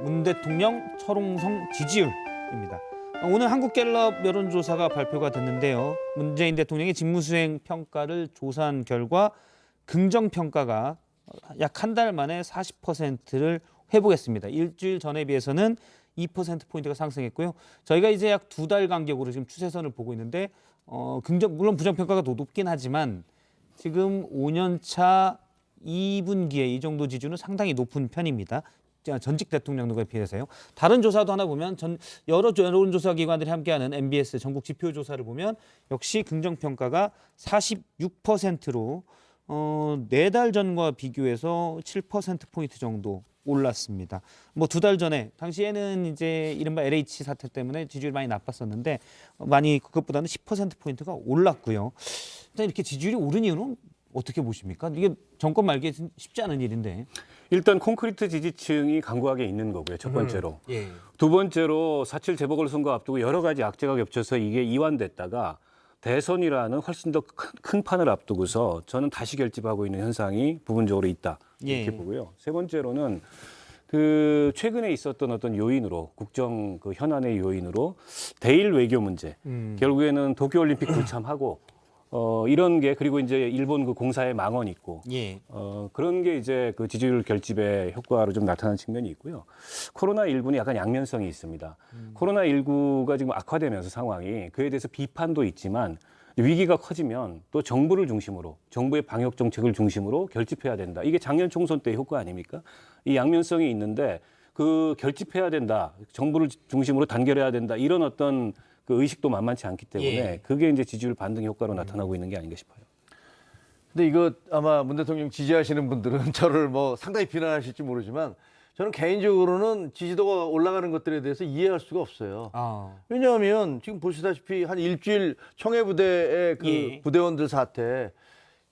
문 대통령 철옹성 지지율입니다. 오늘 한국갤럽 여론조사가 발표가 됐는데요. 문재인 대통령의 직무수행 평가를 조사한 결과 긍정평가가 약 한 달 만에 40%를 회복했습니다. 일주일 전에 비해서는 2%포인트가 상승했고요. 저희가 이제 약 2달 간격으로 지금 추세선을 보고 있는데 물론 부정평가가 더 높긴 하지만 지금 5년차 2분기에 이 정도 지지율은 상당히 높은 편입니다. 전직 대통령 누구에 비해서요. 다른 조사도 하나 보면 여러 여론조사 기관들이 함께하는 MBS 전국 지표 조사를 보면 역시 긍정평가가 46%로 4달 전과 비교해서 7%포인트 정도 올랐습니다. 뭐 2달 전에 당시에는 이제 이른바 LH 사태 때문에 지지율이 많이 나빴었는데 많이 그것보다는 10%포인트가 올랐고요. 일단 이렇게 지지율이 오른 이유는 어떻게 보십니까? 이게 정권 말기에 쉽지 않은 일인데. 일단 콘크리트 지지층이 강고하게 있는 거고요. 첫 번째로. 예. 두 번째로 4.7 재보궐선거 앞두고 여러 가지 악재가 겹쳐서 이게 이완됐다가 대선이라는 훨씬 더 큰 판을 앞두고서 저는 다시 결집하고 있는 현상이 부분적으로 있다. 이렇게 예. 보고요. 세 번째로는 그 최근에 있었던 어떤 요인으로 국정 그 현안의 요인으로 대일 외교 문제. 결국에는 도쿄올림픽 불참하고 이런 게 그리고 이제 일본 그 공사의 망언 있고 예. 그런 게 이제 그 지지율 결집의 효과로 좀 나타나는 측면이 있고요. 코로나19는 약간 양면성이 있습니다. 코로나19가 지금 악화되면서 상황이 그에 대해서 비판도 있지만 위기가 커지면 또 정부를 중심으로 정부의 방역 정책을 중심으로 결집해야 된다. 이게 작년 총선 때 효과 아닙니까? 이 양면성이 있는데 그 결집해야 된다. 정부를 중심으로 단결해야 된다. 이런 어떤 그 의식도 만만치 않기 때문에 예. 그게 이제 지지율 반등 효과로 나타나고 있는 게 아닌가 싶어요. 근데 이거 아마 문 대통령 지지하시는 분들은 저를 뭐 상당히 비난하실지 모르지만 저는 개인적으로는 지지도가 올라가는 것들에 대해서 이해할 수가 없어요. 왜냐하면 지금 보시다시피 한 일주일 청해부대의 그 예. 부대원들 사태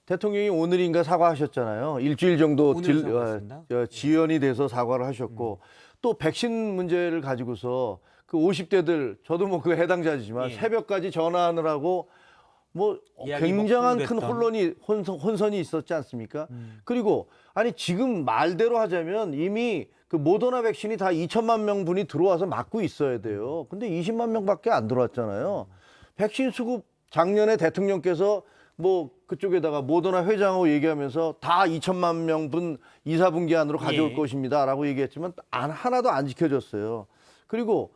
대통령이 오늘인가 사과하셨잖아요. 일주일 정도 오늘 사과했습니다. 지연이 돼서 사과를 하셨고 또 백신 문제를 가지고서 그 50대들 저도 뭐 그 해당자지만 예. 새벽까지 전화하느라고 뭐 이야기 굉장한 먹고 큰 그랬던. 혼선이 있었지 않습니까? 그리고 아니 지금 말대로 하자면 이미 그 모더나 백신이 다 2천만 명 분이 들어와서 맞고 있어야 돼요. 근데 20만 명밖에 안 들어왔잖아요. 백신 수급 작년에 대통령께서 뭐 그쪽에다가 모더나 회장하고 얘기하면서 다 2천만 명 분 2, 4분기 안으로 가져올 예. 것입니다라고 얘기했지만 하나도 안 지켜졌어요. 그리고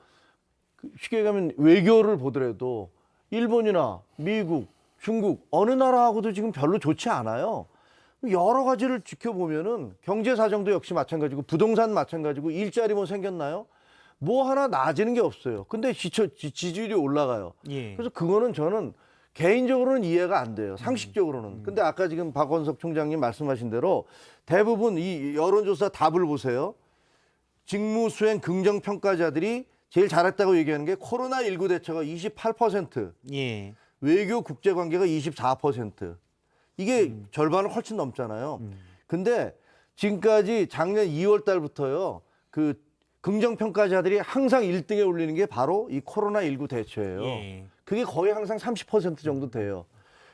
쉽게 얘기하면 외교를 보더라도 일본이나 미국, 중국 어느 나라하고도 지금 별로 좋지 않아요. 여러 가지를 지켜보면은 경제 사정도 역시 마찬가지고 부동산 마찬가지고 일자리 뭐 생겼나요? 뭐 하나 나아지는 게 없어요. 근데 지지율이 올라가요. 예. 그래서 그거는 저는 개인적으로는 이해가 안 돼요. 상식적으로는. 근데 아까 지금 박원석 총장님 말씀하신 대로 대부분 이 여론조사 답을 보세요. 직무수행 긍정평가자들이 제일 잘했다고 얘기하는 게 코로나19 대처가 28%, 예. 외교 국제관계가 24%. 이게 절반을 훨씬 넘잖아요. 근데 지금까지 작년 2월 달부터요. 그 긍정평가자들이 항상 1등에 올리는 게 바로 이 코로나19 대처예요. 예. 그게 거의 항상 30% 정도 돼요.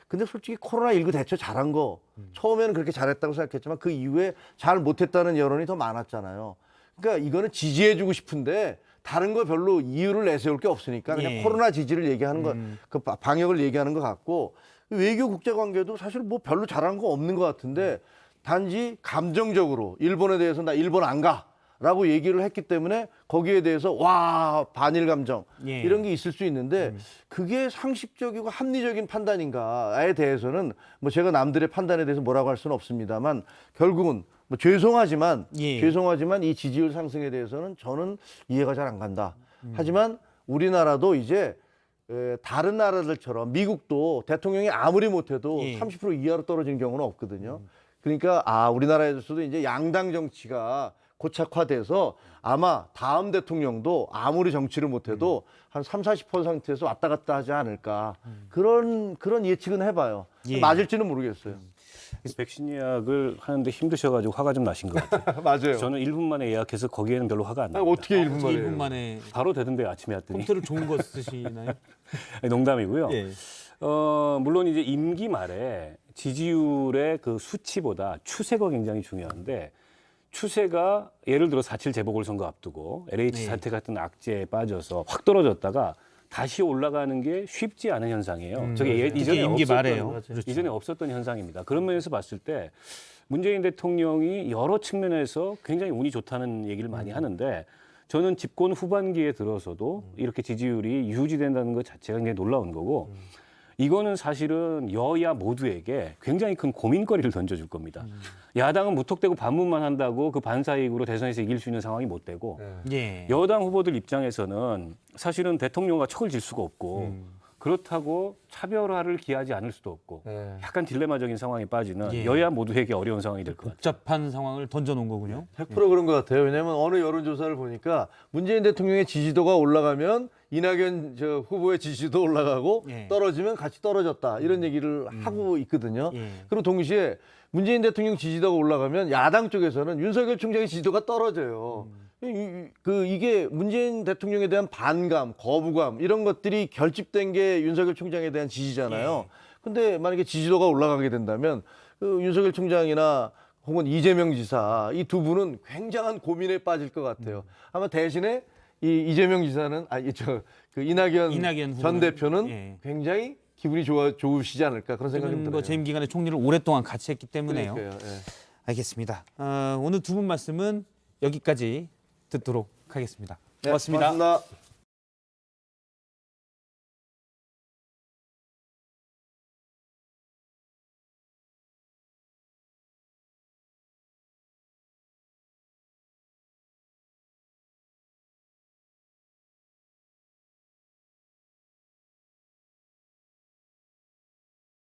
근데 솔직히 코로나19 대처 잘한 거 처음에는 그렇게 잘했다고 생각했지만 그 이후에 잘 못했다는 여론이 더 많았잖아요. 그러니까 이거는 지지해주고 싶은데 다른 거 별로 이유를 내세울 게 없으니까 그냥 예. 코로나 지지를 얘기하는 거, 그 방역을 얘기하는 것 같고 외교 국제관계도 사실 뭐 별로 잘한 거 없는 것 같은데 단지 감정적으로 일본에 대해서 나 일본 안 가라고 얘기를 했기 때문에 거기에 대해서 와 반일 감정 예. 이런 게 있을 수 있는데 그게 상식적이고 합리적인 판단인가에 대해서는 뭐 제가 남들의 판단에 대해서 뭐라고 할 수는 없습니다만 결국은 뭐 죄송하지만 이 지지율 상승에 대해서는 저는 이해가 잘 안 간다. 하지만 우리나라도 이제 다른 나라들처럼 미국도 대통령이 아무리 못해도 30% 이하로 떨어지는 경우는 없거든요. 그러니까 우리나라에서도 이제 양당 정치가 고착화돼서 아마 다음 대통령도 아무리 정치를 못해도 한 30-40%에서 왔다 갔다 하지 않을까. 그런 예측은 해봐요. 예. 맞을지는 모르겠어요. 백신 예약을 하는데 힘드셔가지고 화가 좀 나신 것 같아요. 맞아요. 저는 1분 만에 예약해서 거기에는 별로 화가 안 나요. 어떻게 1분 만에 1분 만에 바로 되던데 아침에 왔더니. 컴퓨터를 좋은 거 쓰시나요? 농담이고요. 예. 물론 이제 임기 말에 지지율의 그 수치보다 추세가 굉장히 중요한데 추세가 예를 들어 4.7 재보궐선거 앞두고 LH 네. 사태 같은 악재에 빠져서 확 떨어졌다가 다시 올라가는 게 쉽지 않은 현상이에요. 저게 이전에 임기 없었던, 말에요. 그렇죠. 이전에 없었던 현상입니다. 그런 면에서 봤을 때 문재인 대통령이 여러 측면에서 굉장히 운이 좋다는 얘기를 많이 하는데 저는 집권 후반기에 들어서도 이렇게 지지율이 유지된다는 것 자체가 굉장히 놀라운 거고 이거는 사실은 여야 모두에게 굉장히 큰 고민거리를 던져줄 겁니다. 야당은 무턱대고 반문만 한다고 그 반사이익으로 대선에서 이길 수 있는 상황이 못 되고 예. 여당 후보들 입장에서는 사실은 대통령과 척을 질 수가 없고 그렇다고 차별화를 기하지 않을 수도 없고 약간 딜레마적인 상황에 빠지는 예. 여야 모두에게 어려운 상황이 될 것 같아요. 복잡한 상황을 던져놓은 거군요. 100% 그런 것 같아요. 왜냐하면 어느 여론조사를 보니까 문재인 대통령의 지지도가 올라가면 이낙연 후보의 지지도 올라가고 예. 떨어지면 같이 떨어졌다 이런 얘기를 하고 있거든요. 예. 그리고 동시에 문재인 대통령 지지도가 올라가면 야당 쪽에서는 윤석열 총장의 지지도가 떨어져요. 이게 문재인 대통령에 대한 반감, 거부감 이런 것들이 결집된 게 윤석열 총장에 대한 지지잖아요. 근데 만약에 지지도가 올라가게 된다면 그 윤석열 총장이나 혹은 이재명 지사 이 두 분은 굉장한 고민에 빠질 것 같아요. 아마 대신에 이 이재명 지사는 이낙연 이낙연 전 후보는, 대표는 예. 굉장히 기분이 좋으시지 않을까 그런 생각이 지금 들어요. 뭐 재임 기간에 총리를 오랫동안 같이 했기 때문에요. 그러니까요. 예. 알겠습니다. 오늘 두 분 말씀은 여기까지 듣도록 하겠습니다. 네, 고맙습니다. 고맙습니다.